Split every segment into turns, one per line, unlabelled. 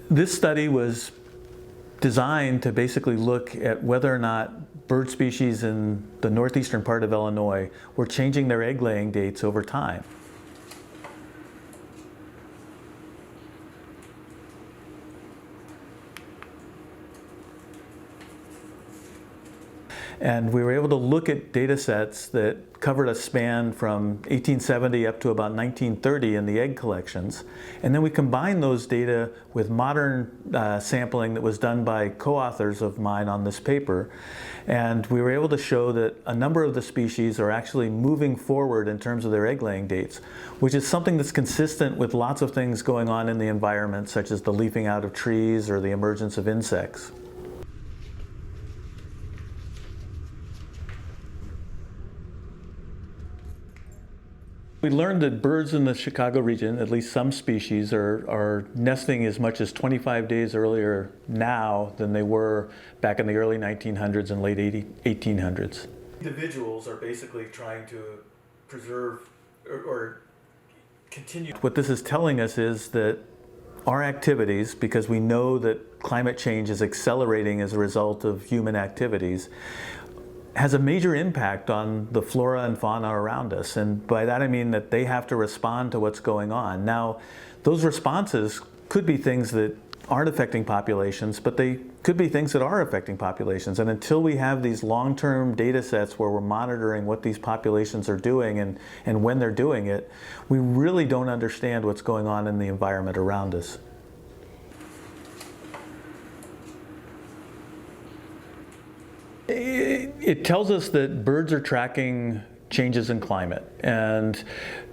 This study was designed to basically look at whether or not bird species in the northeastern part of Illinois were changing their egg laying dates over time. And we were able to look at data sets that covered a span from 1870 up to about 1930 in the egg collections. And then we combined those data with modern sampling that was done by co-authors of mine on this paper. And we were able to show that a number of the species are actually moving forward in terms of their egg laying dates, which is something that's consistent with lots of things going on in the environment, such as the leafing out of trees or the emergence of insects. We learned that birds in the Chicago region, at least some species, are nesting as much as 25 days earlier now than they were back in the early 1900s and late 1800s. Individuals are basically trying to preserve or continue. What this is telling us is that our activities, because we know that climate change is accelerating as a result of human activities, has a major impact on the flora and fauna around us. And by that I mean that they have to respond to what's going on. Now, those responses could be things that aren't affecting populations, but they could be things that are affecting populations. And until we have these long-term data sets where we're monitoring what these populations are doing and when they're doing it, we really don't understand what's going on in the environment around us. It tells us that birds are tracking changes in climate, and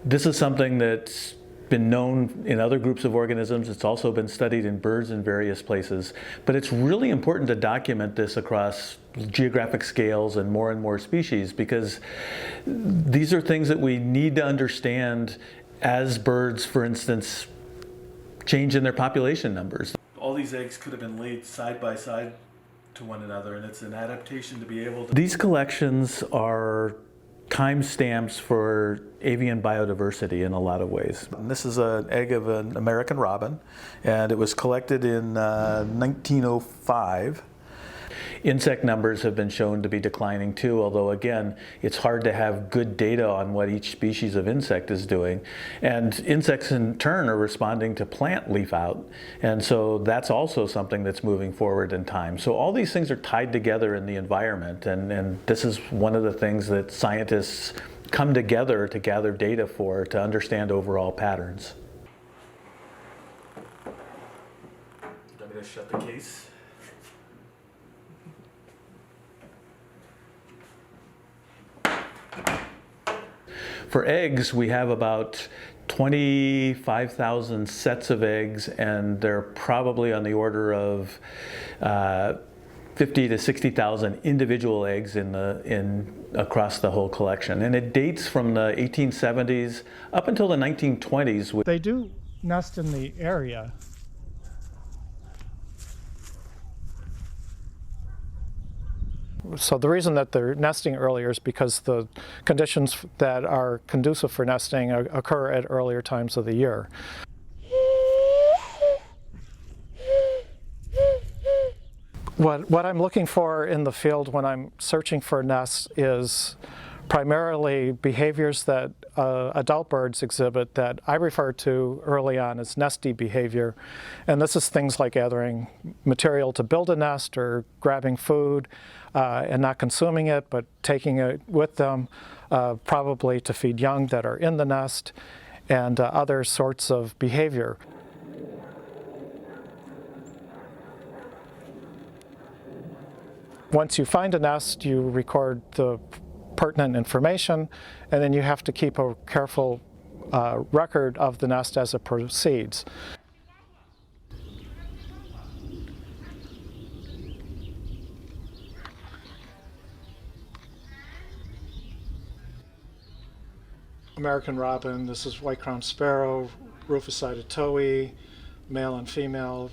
this is something that's been known in other groups of organisms. It's also been studied in birds in various places, but it's really important to document this across geographic scales and more species, because these are things that we need to understand as birds, for instance, change in their population numbers. All these eggs could have been laid side by side to one another, and it's an adaptation to be able to... These collections are timestamps for avian biodiversity in a lot of ways. And this is an egg of an American robin, and it was collected in 1905. Insect numbers have been shown to be declining too, although again, it's hard to have good data on what each species of insect is doing. And insects in turn are responding to plant leaf out, and so that's also something that's moving forward in time. So all these things are tied together in the environment, and this is one of the things that scientists come together to gather data for, to understand overall patterns. I'm going to shut the case. For eggs, we have about 25,000 sets of eggs, and they're probably on the order of 50 to 60,000 individual eggs across the whole collection. And it dates from the 1870s up until the 1920s.
They do nest in the area. So the reason that they're nesting earlier is because the conditions that are conducive for nesting occur at earlier times of the year. What I'm looking for in the field when I'm searching for nests is primarily behaviors that adult birds exhibit that I refer to early on as nesty behavior. And this is things like gathering material to build a nest, or grabbing food and not consuming it, but taking it with them, probably to feed young that are in the nest, and other sorts of behavior. Once you find a nest, you record the pertinent information, and then you have to keep a careful record of the nest as it proceeds. American robin, this is white-crowned sparrow, rufous-sided towhee, male and female.